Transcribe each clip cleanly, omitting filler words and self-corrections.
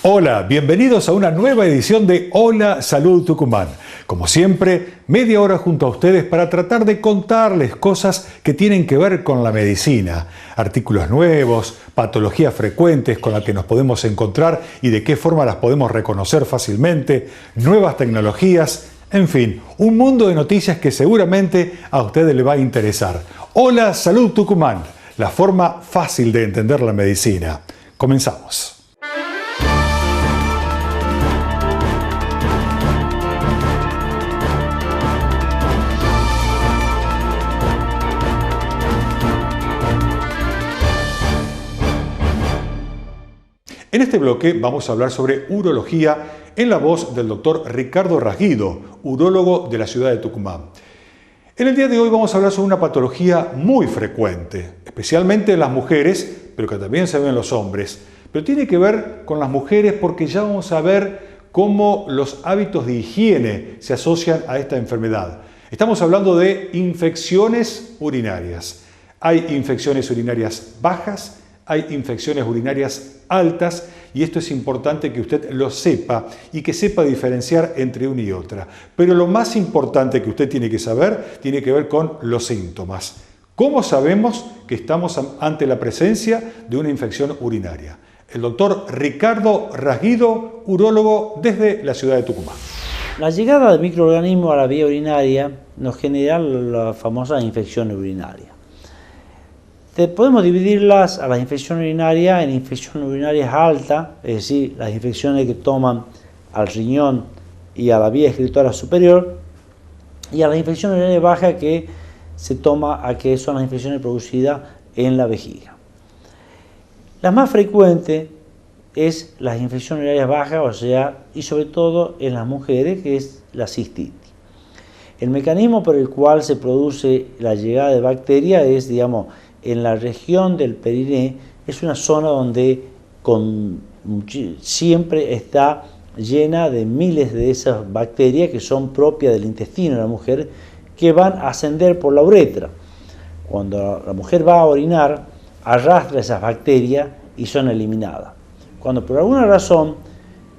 Hola, bienvenidos a una nueva edición de Hola Salud Tucumán. Como siempre, media hora junto a ustedes para tratar de contarles cosas que tienen que ver con la medicina, artículos nuevos, patologías frecuentes con las que nos podemos encontrar y de qué forma las podemos reconocer fácilmente, nuevas tecnologías, en fin, un mundo de noticias que seguramente a ustedes les va a interesar. Hola Salud Tucumán, la forma fácil de entender la medicina. Comenzamos. En este bloque vamos a hablar sobre urología en la voz del doctor Ricardo Rasguido, urólogo de la ciudad de Tucumán. En el día de hoy vamos a hablar sobre una patología muy frecuente, especialmente en las mujeres, pero que también se ve en los hombres. Pero tiene que ver con las mujeres porque ya vamos a ver cómo los hábitos de higiene se asocian a esta enfermedad. Estamos hablando de infecciones urinarias. Hay infecciones urinarias bajas, hay infecciones urinarias altas y esto es importante que usted lo sepa y que sepa diferenciar entre una y otra. Pero lo más importante que usted tiene que saber tiene que ver con los síntomas. ¿Cómo sabemos que estamos ante la presencia de una infección urinaria? El doctor Ricardo Rasguido, urólogo desde la ciudad de Tucumán. La llegada de microorganismos a la vía urinaria nos genera la famosa infección urinaria. Podemos dividirlas a las infecciones urinarias en infecciones urinarias altas, es decir, las infecciones que toman al riñón y a la vía excretora superior, y a las infecciones urinarias bajas que se toma a que son las infecciones producidas en la vejiga. La más frecuente es las infecciones urinarias bajas, o sea, y sobre todo en las mujeres, que es la cistitis. El mecanismo por el cual se produce la llegada de bacterias es, digamos, en la región del periné, es una zona donde siempre está llena de miles de esas bacterias que son propias del intestino de la mujer, que van a ascender por la uretra. Cuando la mujer va a orinar, arrastra esas bacterias y son eliminadas. Cuando por alguna razón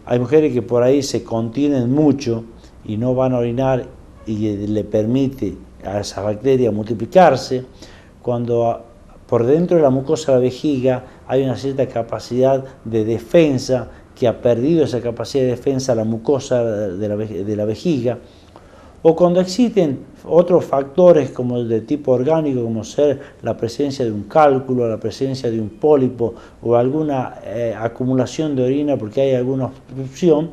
hay mujeres que por ahí se contienen mucho y no van a orinar y le permite a esas bacterias multiplicarse, cuando por dentro de la mucosa de la vejiga hay una cierta capacidad de defensa, que ha perdido esa capacidad de defensa la mucosa de la vejiga, o cuando existen otros factores como el de tipo orgánico, como ser la presencia de un cálculo, la presencia de un pólipo o alguna acumulación de orina porque hay alguna obstrucción,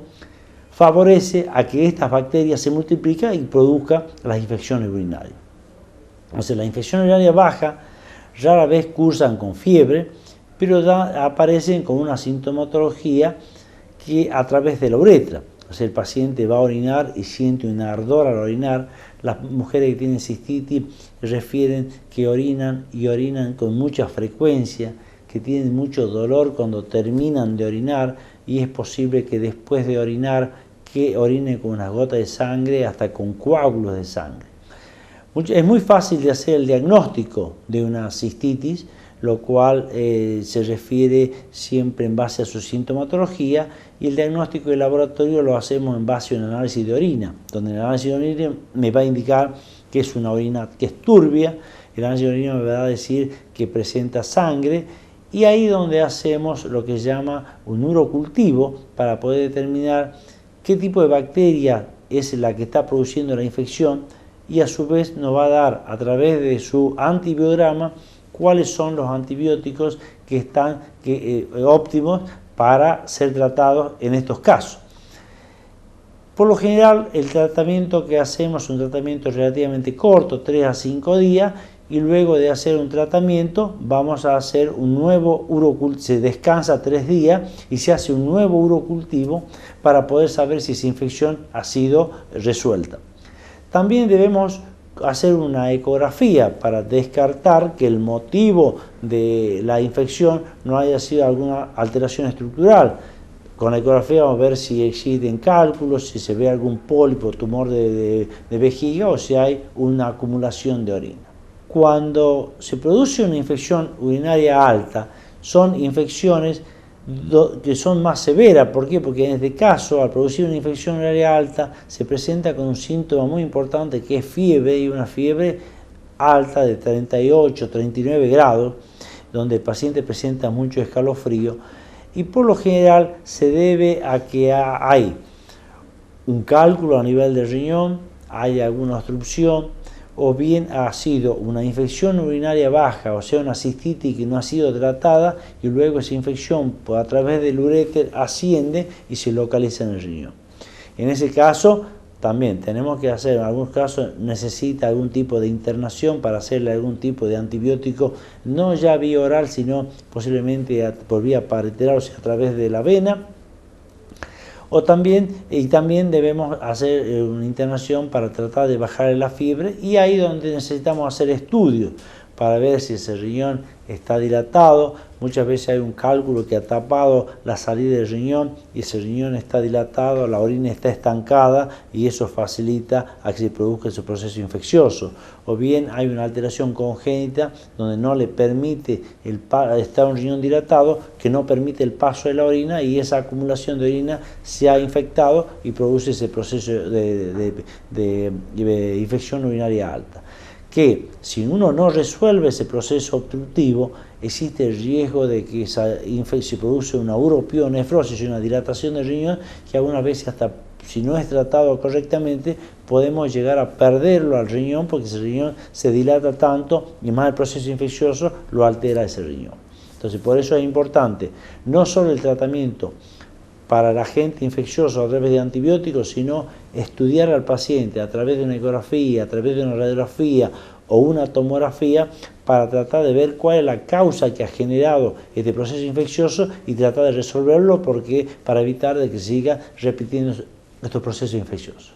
favorece a que estas bacterias se multipliquen y produzcan las infecciones urinarias. Entonces, la infección urinaria baja rara vez cursan con fiebre, pero aparecen con una sintomatología que a través de la uretra. O sea, el paciente va a orinar y siente un ardor al orinar. Las mujeres que tienen cistitis refieren que orinan y orinan con mucha frecuencia, que tienen mucho dolor cuando terminan de orinar y es posible que después de orinar que orinen con unas gotas de sangre, hasta con coágulos de sangre. Es muy fácil de hacer el diagnóstico de una cistitis, lo cual se refiere siempre en base a su sintomatología, y el diagnóstico de laboratorio lo hacemos en base a un análisis de orina, donde el análisis de orina me va a indicar que es una orina que es turbia, el análisis de orina me va a decir que presenta sangre, y ahí donde hacemos lo que se llama un urocultivo para poder determinar qué tipo de bacteria es la que está produciendo la infección, y a su vez nos va a dar a través de su antibiograma cuáles son los antibióticos que están óptimos para ser tratados en estos casos. Por lo general, el tratamiento que hacemos es un tratamiento relativamente corto, 3 a 5 días, y luego de hacer un tratamiento vamos a hacer un nuevo urocultivo, se descansa 3 días y se hace un nuevo urocultivo para poder saber si esa infección ha sido resuelta. También debemos hacer una ecografía para descartar que el motivo de la infección no haya sido alguna alteración estructural. Con la ecografía vamos a ver si existen cálculos, si se ve algún pólipo, tumor de vejiga o si hay una acumulación de orina. Cuando se produce una infección urinaria alta, son infecciones que son más severas. ¿Por qué? Porque en este caso, al producir una infección urinaria alta, se presenta con un síntoma muy importante que es fiebre, y una fiebre alta de 38, 39 grados, donde el paciente presenta mucho escalofrío, y por lo general se debe a que hay un cálculo a nivel del riñón, hay alguna obstrucción, o bien ha sido una infección urinaria baja, o sea, una cistitis que no ha sido tratada, y luego esa infección a través del uréter asciende y se localiza en el riñón. En ese caso, también tenemos que hacer, en algunos casos necesita algún tipo de internación para hacerle algún tipo de antibiótico, no ya vía oral, sino posiblemente por vía parenteral, o sea, a través de la vena. También debemos hacer una internación para tratar de bajar la fiebre, y ahí donde necesitamos hacer estudios para ver si ese riñón está dilatado. Muchas veces hay un cálculo que ha tapado la salida del riñón y ese riñón está dilatado, la orina está estancada y eso facilita a que se produzca ese proceso infeccioso. O bien hay una alteración congénita donde no le permite está un riñón dilatado que no permite el paso de la orina, y esa acumulación de orina se ha infectado y produce ese proceso de infección urinaria alta, que si uno no resuelve ese proceso obstructivo, existe el riesgo de que se produce una uropionefrosis, una dilatación del riñón, que algunas veces, hasta si no es tratado correctamente, podemos llegar a perderlo al riñón, porque ese riñón se dilata tanto y más el proceso infeccioso lo altera ese riñón. Entonces, por eso es importante no solo el tratamiento para el agente infeccioso a través de antibióticos, sino estudiar al paciente a través de una ecografía, a través de una radiografía o una tomografía, para tratar de ver cuál es la causa que ha generado este proceso infeccioso y tratar de resolverlo, para evitar de que siga repitiendo estos procesos infecciosos.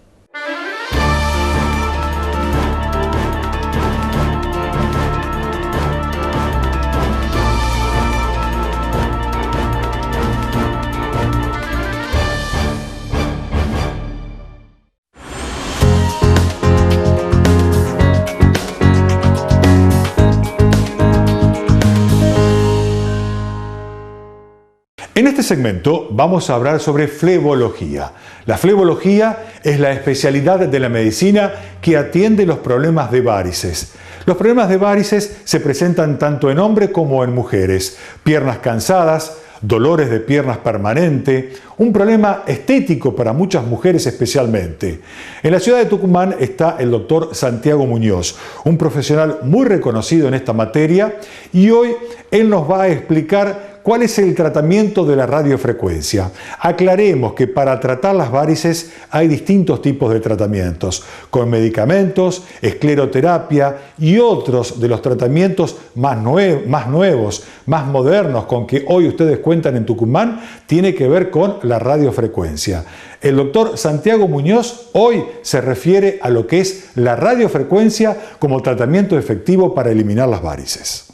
En este segmento vamos a hablar sobre flebología. La flebología es la especialidad de la medicina que atiende los problemas de varices. Los problemas de varices se presentan tanto en hombres como en mujeres. Piernas cansadas, dolores de piernas permanente, un problema estético para muchas mujeres especialmente. En la ciudad de Tucumán está el doctor Santiago Muñoz, un profesional muy reconocido en esta materia, y hoy él nos va a explicar ¿cuál es el tratamiento de la radiofrecuencia? Aclaremos que para tratar las varices hay distintos tipos de tratamientos, con medicamentos, escleroterapia y otros de los tratamientos más nuevos, más modernos con que hoy ustedes cuentan en Tucumán, tiene que ver con la radiofrecuencia. El doctor Santiago Muñoz hoy se refiere a lo que es la radiofrecuencia como tratamiento efectivo para eliminar las varices.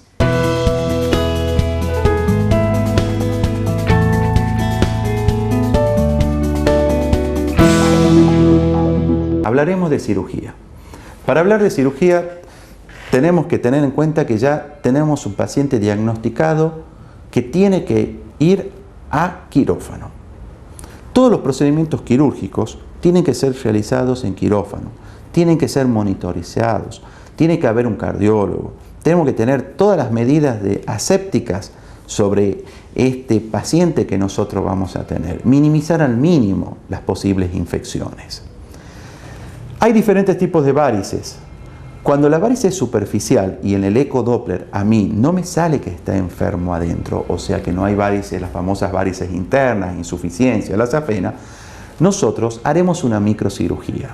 Hablaremos de cirugía. Para hablar de cirugía tenemos que tener en cuenta que ya tenemos un paciente diagnosticado que tiene que ir a quirófano. Todos los procedimientos quirúrgicos tienen que ser realizados en quirófano, tienen que ser monitorizados, tiene que haber un cardiólogo, tenemos que tener todas las medidas asépticas sobre este paciente que nosotros vamos a tener, minimizar al mínimo las posibles infecciones. Hay diferentes tipos de varices. Cuando la varice es superficial y en el ecodoppler a mí no me sale que está enfermo adentro, o sea que no hay varices, las famosas varices internas, insuficiencia, la safena, nosotros haremos una microcirugía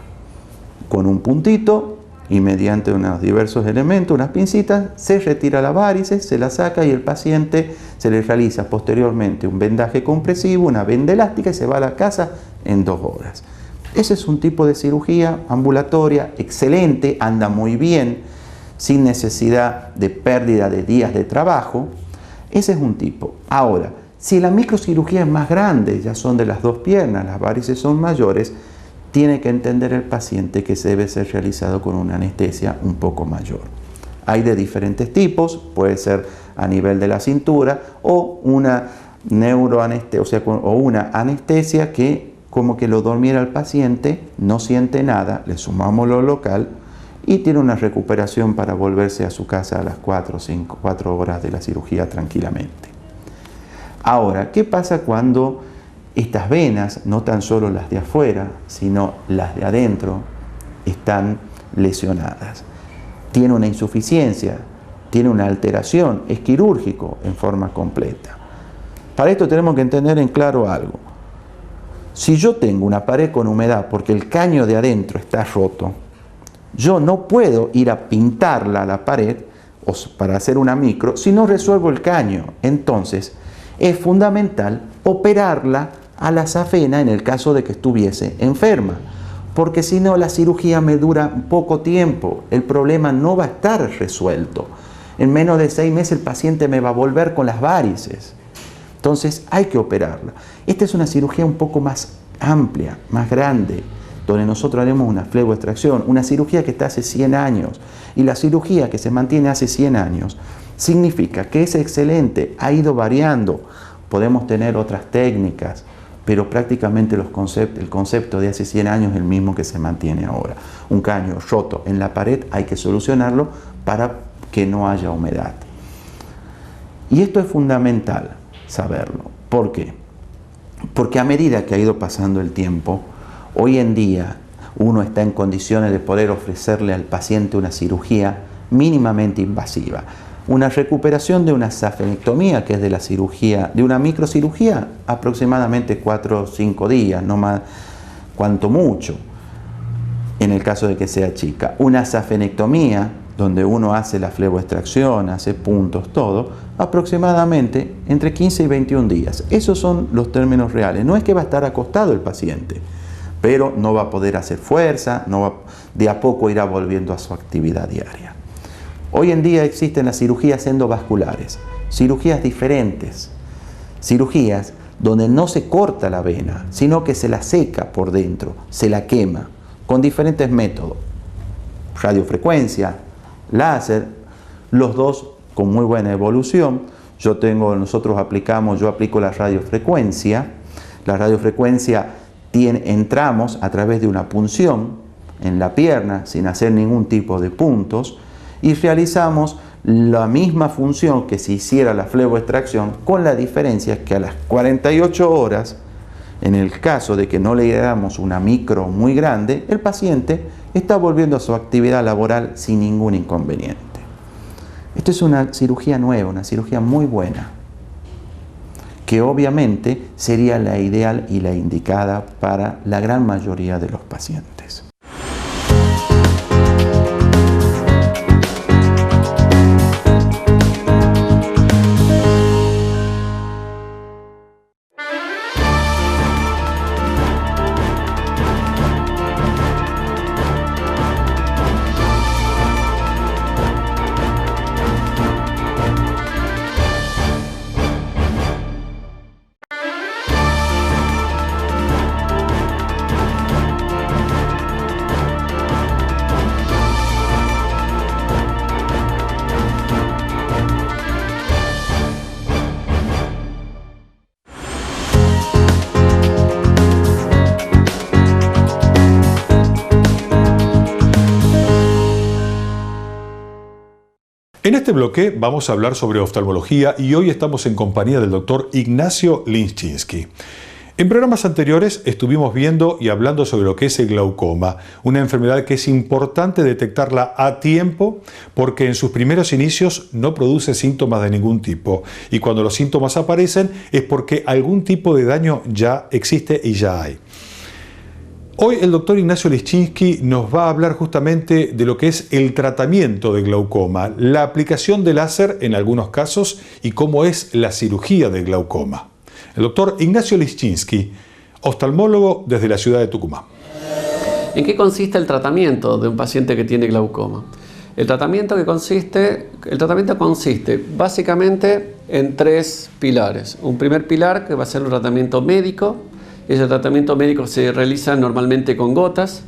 con un puntito y mediante unos diversos elementos, unas pincitas, se retira la varice, se la saca y el paciente se le realiza posteriormente un vendaje compresivo, una venda elástica y se va a la casa en 2 horas. Ese es un tipo de cirugía ambulatoria excelente, anda muy bien, sin necesidad de pérdida de días de trabajo. Ese es un tipo. Ahora, si la microcirugía es más grande, ya son de las 2 piernas, las varices son mayores, tiene que entender el paciente que se debe ser realizado con una anestesia un poco mayor. Hay de diferentes tipos, puede ser a nivel de la cintura o una neuroanestesia, o sea, o una anestesia que como que lo durmiera al paciente, no siente nada, le sumamos lo local y tiene una recuperación para volverse a su casa a las 4 horas de la cirugía tranquilamente. Ahora, ¿qué pasa cuando estas venas, no tan solo las de afuera, sino las de adentro, están lesionadas? Tiene una insuficiencia, tiene una alteración, es quirúrgico en forma completa. Para esto tenemos que entender en claro algo. Si yo tengo una pared con humedad porque el caño de adentro está roto, yo no puedo ir a pintarla a la pared para hacer una micro si no resuelvo el caño. Entonces, es fundamental operarla a la safena en el caso de que estuviese enferma, porque si no la cirugía me dura poco tiempo, el problema no va a estar resuelto. En menos de 6 meses el paciente me va a volver con las varices. Entonces hay que operarla. Esta es una cirugía un poco más amplia, más grande, donde nosotros haremos una fleboextracción, una cirugía que está hace 100 años. Y la cirugía que se mantiene hace 100 años significa que es excelente, ha ido variando. Podemos tener otras técnicas, pero prácticamente el concepto de hace 100 años es el mismo que se mantiene ahora. Un caño roto en la pared hay que solucionarlo para que no haya humedad. Y esto es fundamental saberlo. ¿Por qué? Porque a medida que ha ido pasando el tiempo, hoy en día uno está en condiciones de poder ofrecerle al paciente una cirugía mínimamente invasiva. Una recuperación de una safenectomía, que es de la cirugía, de una microcirugía, aproximadamente 4 o 5 días, no más, cuanto mucho, en el caso de que sea chica. Una safenectomía, donde uno hace la fleboextracción, hace puntos, todo, aproximadamente entre 15 y 21 días. Esos son los términos reales. No es que va a estar acostado el paciente, pero no va a poder hacer fuerza, de a poco irá volviendo a su actividad diaria. Hoy en día existen las cirugías endovasculares, cirugías diferentes, cirugías donde no se corta la vena, sino que se la seca por dentro, se la quema, con diferentes métodos, radiofrecuencia, láser, los dos con muy buena evolución. Yo aplico la radiofrecuencia. La radiofrecuencia entramos a través de una punción en la pierna sin hacer ningún tipo de puntos y realizamos la misma función que si hiciera la fleboextracción, con la diferencia que a las 48 horas, en el caso de que no le damos una micro muy grande, el paciente está volviendo a su actividad laboral sin ningún inconveniente. Esto es una cirugía nueva, una cirugía muy buena, que obviamente sería la ideal y la indicada para la gran mayoría de los pacientes. En este bloque vamos a hablar sobre oftalmología y hoy estamos en compañía del doctor Ignacio Lishchinsky. En programas anteriores estuvimos viendo y hablando sobre lo que es el glaucoma, una enfermedad que es importante detectarla a tiempo porque en sus primeros inicios no produce síntomas de ningún tipo y cuando los síntomas aparecen es porque algún tipo de daño ya existe y ya hay. Hoy el doctor Ignacio Lishchinsky nos va a hablar justamente de lo que es el tratamiento de glaucoma, la aplicación de láser en algunos casos y cómo es la cirugía del glaucoma. El doctor Ignacio Lishchinsky, oftalmólogo desde la ciudad de Tucumán. ¿En qué consiste el tratamiento de un paciente que tiene glaucoma? El tratamiento consiste básicamente en 3 pilares. Un primer pilar que va a ser un tratamiento médico. Ese tratamiento médico se realiza normalmente con gotas.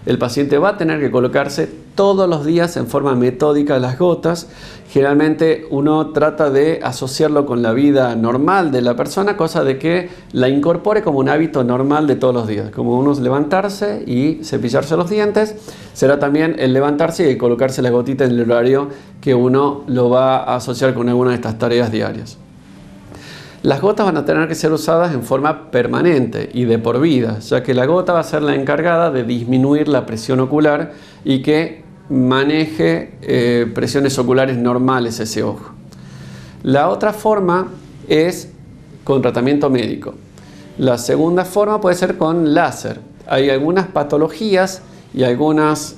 el paciente va a tener que colocarse todos los días en forma metódica las gotas. Generalmente uno trata de asociarlo con la vida normal de la persona, cosa de que la incorpore como un hábito normal de todos los días. Como uno es levantarse y cepillarse los dientes, será también el levantarse y colocarse la gotita en el horario que uno lo va a asociar con alguna de estas tareas diarias. Las gotas van a tener que ser usadas en forma permanente y de por vida, ya que la gota va a ser la encargada de disminuir la presión ocular y que maneje presiones oculares normales ese ojo. La otra forma es con tratamiento médico. La segunda forma puede ser con láser. Hay algunas patologías y algunas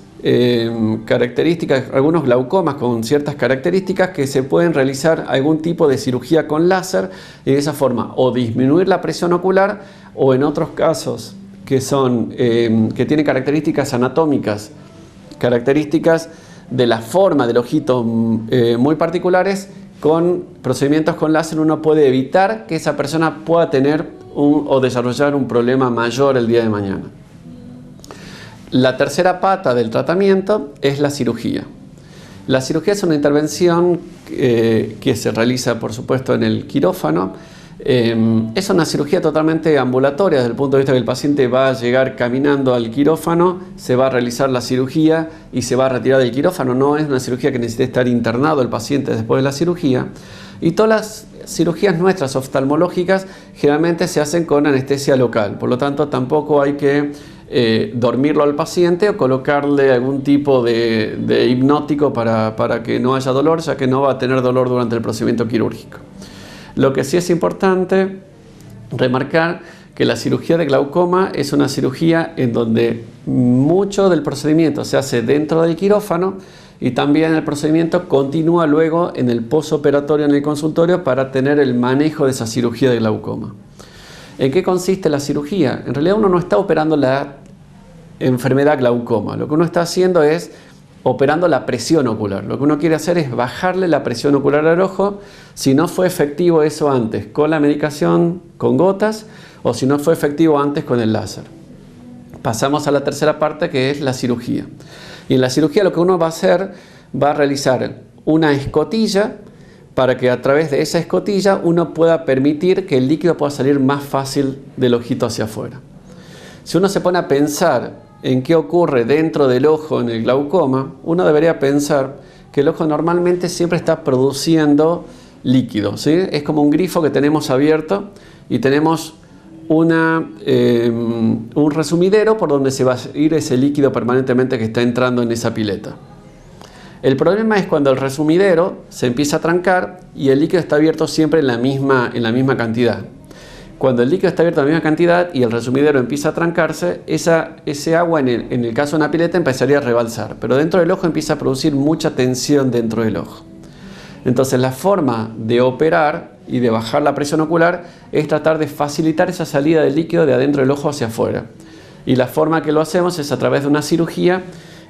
características, algunos glaucomas con ciertas características que se pueden realizar algún tipo de cirugía con láser y de esa forma o disminuir la presión ocular, o en otros casos que tienen características anatómicas, características de la forma del ojito muy particulares, con procedimientos con láser uno puede evitar que esa persona pueda tener o desarrollar un problema mayor el día de mañana. La tercera pata del tratamiento es la cirugía. La cirugía es una intervención que se realiza, por supuesto, en el quirófano. Es una cirugía totalmente ambulatoria desde el punto de vista que el paciente va a llegar caminando al quirófano, se va a realizar la cirugía y se va a retirar del quirófano. No es una cirugía que necesite estar internado el paciente después de la cirugía. Y todas las cirugías nuestras oftalmológicas generalmente se hacen con anestesia local. Por lo tanto, tampoco hay que dormirlo al paciente o colocarle algún tipo de hipnótico para que no haya dolor, ya que no va a tener dolor durante el procedimiento quirúrgico. Lo que sí es importante remarcar que la cirugía de glaucoma es una cirugía en donde mucho del procedimiento se hace dentro del quirófano y también el procedimiento continúa luego en el postoperatorio en el consultorio para tener el manejo de esa cirugía de glaucoma. ¿En qué consiste la cirugía? En realidad uno no está operando la enfermedad glaucoma. Lo que uno está haciendo es operando la presión ocular. Lo que uno quiere hacer es bajarle la presión ocular al ojo. Si no fue efectivo eso antes con la medicación, con gotas, o si no fue efectivo antes con el láser. Pasamos a la tercera parte, que es la cirugía. Y en la cirugía lo que uno va a hacer, va a realizar una escotilla para que a través de esa escotilla uno pueda permitir que el líquido pueda salir más fácil del ojito hacia afuera. Si uno se pone a pensar en qué ocurre dentro del ojo en el glaucoma, uno debería pensar que el ojo normalmente siempre está produciendo líquido, ¿sí? Es como un grifo que tenemos abierto y tenemos un resumidero por donde se va a ir ese líquido permanentemente que está entrando en esa pileta. El problema es cuando el resumidero se empieza a trancar y el líquido está abierto siempre en la misma cantidad. Cuando el líquido está abierto en la misma cantidad y el resumidero empieza a trancarse, ese agua en el caso de una pileta empezaría a rebalsar, pero dentro del ojo empieza a producir mucha tensión dentro del ojo. Entonces la forma de operar y de bajar la presión ocular es tratar de facilitar esa salida del líquido de adentro del ojo hacia afuera. Y la forma que lo hacemos es a través de una cirugía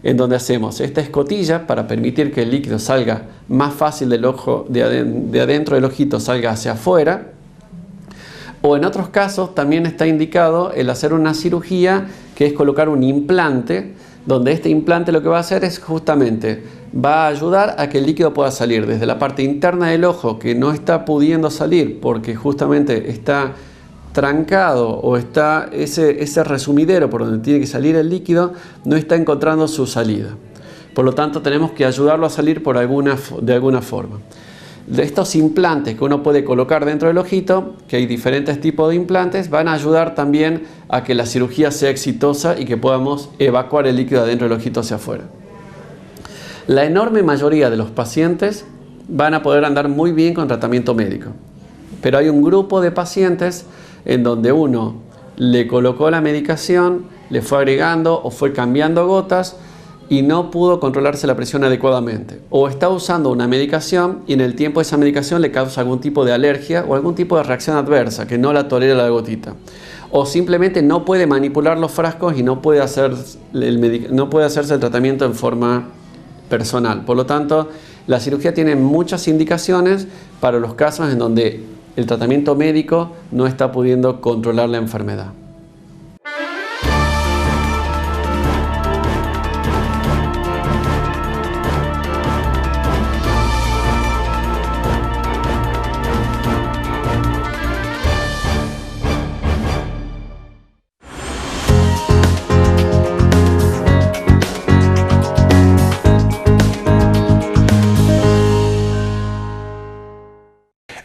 en donde hacemos esta escotilla para permitir que el líquido salga más fácil del ojo, de adentro del ojito salga hacia afuera. O en otros casos también está indicado el hacer una cirugía que es colocar un implante, donde este implante lo que va a hacer es justamente va a ayudar a que el líquido pueda salir desde la parte interna del ojo que no está pudiendo salir porque justamente está trancado o está ese resumidero por donde tiene que salir el líquido no está encontrando su salida. Por lo tanto tenemos que ayudarlo a salir de alguna forma. De estos implantes que uno puede colocar dentro del ojito, que hay diferentes tipos de implantes, van a ayudar también a que la cirugía sea exitosa y que podamos evacuar el líquido adentro del ojito hacia afuera. La enorme mayoría de los pacientes van a poder andar muy bien con tratamiento médico, pero hay un grupo de pacientes en donde uno le colocó la medicación, le fue agregando o fue cambiando gotas y no pudo controlarse la presión adecuadamente. O está usando una medicación y en el tiempo esa medicación le causa algún tipo de alergia o algún tipo de reacción adversa que no la tolera la gotita. O simplemente no puede manipular los frascos y no puede hacerse el tratamiento en forma personal. Por lo tanto, la cirugía tiene muchas indicaciones para los casos en donde el tratamiento médico no está pudiendo controlar la enfermedad.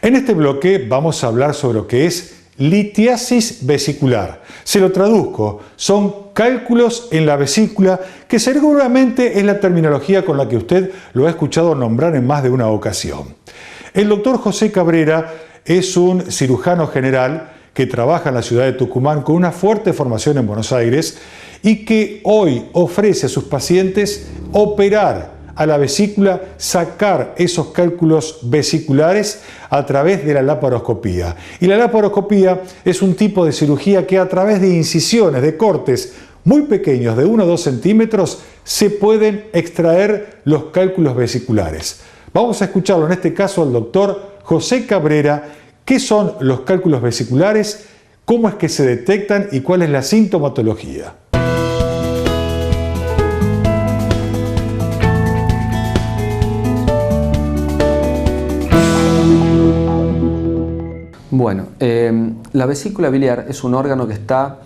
En este bloque vamos a hablar sobre lo que es litiasis vesicular. Se lo traduzco, son cálculos en la vesícula, que seguramente es la terminología con la que usted lo ha escuchado nombrar en más de una ocasión. El doctor José Cabrera es un cirujano general que trabaja en la ciudad de Tucumán con una fuerte formación en Buenos Aires y que hoy ofrece a sus pacientes operar a la vesícula, sacar esos cálculos vesiculares a través de la laparoscopía. Y la laparoscopía es un tipo de cirugía que a través de incisiones, de cortes muy pequeños de 1 o 2 centímetros, se pueden extraer los cálculos vesiculares. Vamos a escucharlo en este caso al doctor José Cabrera. ¿Qué son los cálculos vesiculares? ¿Cómo es que se detectan? ¿Y cuál es la sintomatología? Bueno, la vesícula biliar es un órgano que está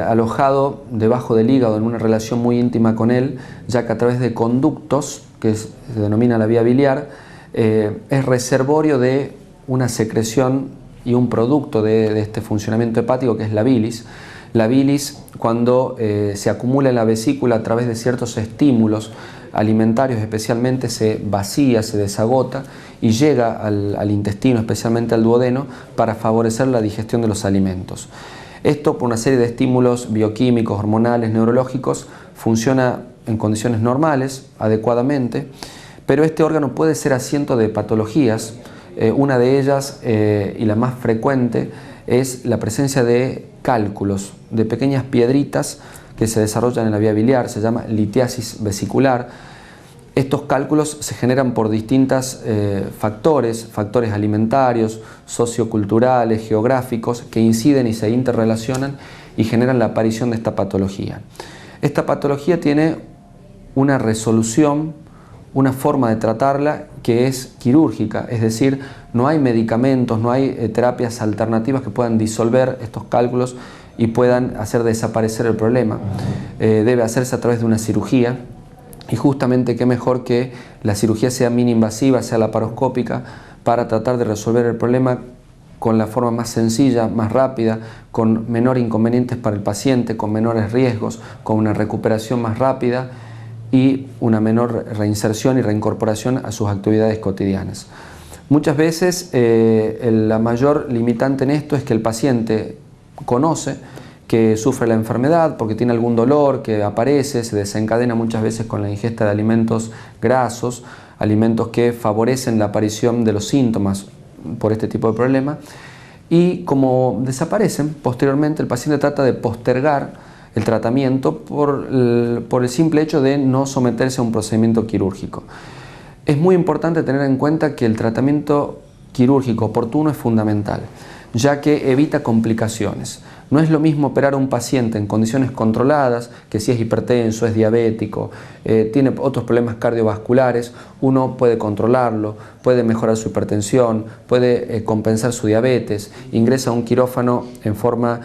alojado debajo del hígado en una relación muy íntima con él, ya que a través de conductos, se denomina la vía biliar, es reservorio de una secreción y un producto de este funcionamiento hepático que es la bilis. La bilis, cuando se acumula en la vesícula a través de ciertos estímulos alimentarios especialmente, se vacía, se desagota y llega al intestino, especialmente al duodeno, para favorecer la digestión de los alimentos. Esto, por una serie de estímulos bioquímicos, hormonales, neurológicos, funciona en condiciones normales, adecuadamente, pero este órgano puede ser asiento de patologías. Una de ellas, y la más frecuente, es la presencia de cálculos, de pequeñas piedritas que se desarrollan en la vía biliar, se llama litiasis vesicular. Estos cálculos se generan por distintos factores alimentarios, socioculturales, geográficos, que inciden y se interrelacionan y generan la aparición de esta patología. Esta patología tiene una resolución, una forma de tratarla que es quirúrgica, es decir, no hay medicamentos, no hay terapias alternativas que puedan disolver estos cálculos y puedan hacer desaparecer el problema. Debe hacerse a través de una cirugía, y justamente qué mejor que la cirugía sea mini-invasiva, sea laparoscópica, para tratar de resolver el problema con la forma más sencilla, más rápida, con menor inconvenientes para el paciente, con menores riesgos, con una recuperación más rápida y una menor reinserción y reincorporación a sus actividades cotidianas. Muchas veces la mayor limitante en esto es que el paciente conoce que sufre la enfermedad porque tiene algún dolor que aparece, se desencadena muchas veces con la ingesta de alimentos grasos, alimentos que favorecen la aparición de los síntomas por este tipo de problema, y como desaparecen, posteriormente el paciente trata de postergar el tratamiento por el simple hecho de no someterse a un procedimiento quirúrgico. Es muy importante tener en cuenta que el tratamiento quirúrgico oportuno es fundamental, ya que evita complicaciones. No es lo mismo operar a un paciente en condiciones controladas, que si es hipertenso, es diabético, tiene otros problemas cardiovasculares, uno puede controlarlo, puede mejorar su hipertensión, puede compensar su diabetes, ingresa a un quirófano en forma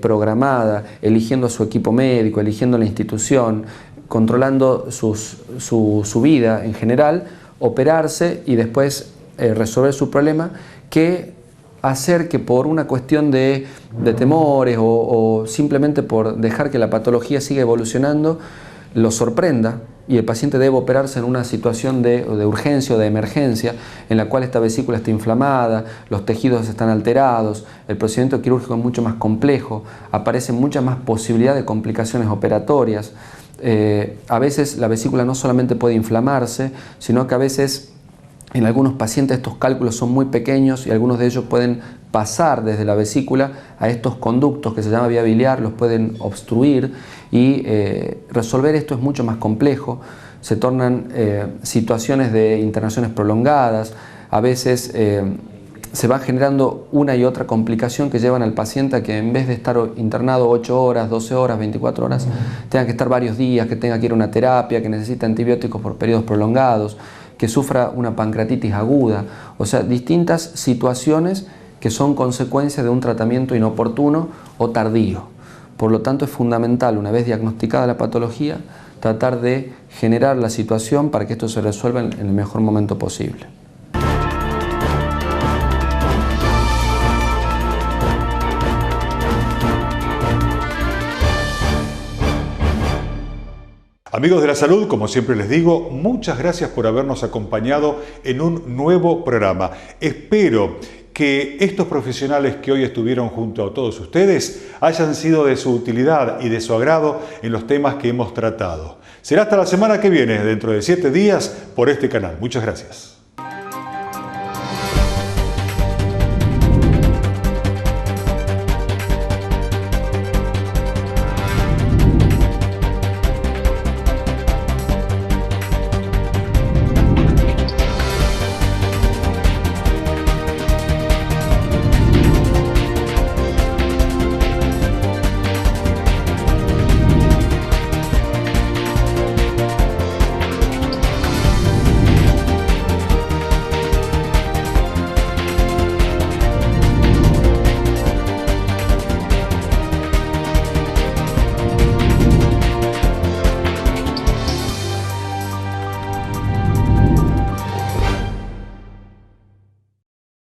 programada, eligiendo su equipo médico, eligiendo la institución, controlando su vida en general, operarse y después resolver su problema, que hacer que por una cuestión de temores o simplemente por dejar que la patología siga evolucionando, lo sorprenda y el paciente debe operarse en una situación de urgencia o de emergencia en la cual esta vesícula está inflamada, los tejidos están alterados, el procedimiento quirúrgico es mucho más complejo, aparecen muchas más posibilidades de complicaciones operatorias. A veces la vesícula no solamente puede inflamarse, sino que a veces en algunos pacientes estos cálculos son muy pequeños y algunos de ellos pueden pasar desde la vesícula a estos conductos que se llama vía biliar, los pueden obstruir y resolver esto es mucho más complejo. Se tornan situaciones de internaciones prolongadas, a veces se va generando una y otra complicación que llevan al paciente a que en vez de estar internado 8 horas, 12 horas, 24 horas, tenga que estar varios días, que tenga que ir a una terapia, que necesite antibióticos por periodos prolongados, que sufra una pancreatitis aguda, o sea, distintas situaciones que son consecuencia de un tratamiento inoportuno o tardío. Por lo tanto, es fundamental, una vez diagnosticada la patología, tratar de generar la situación para que esto se resuelva en el mejor momento posible. Amigos de la salud, como siempre les digo, muchas gracias por habernos acompañado en un nuevo programa. Espero que estos profesionales que hoy estuvieron junto a todos ustedes hayan sido de su utilidad y de su agrado en los temas que hemos tratado. Será hasta la semana que viene, dentro de 7 días, por este canal. Muchas gracias.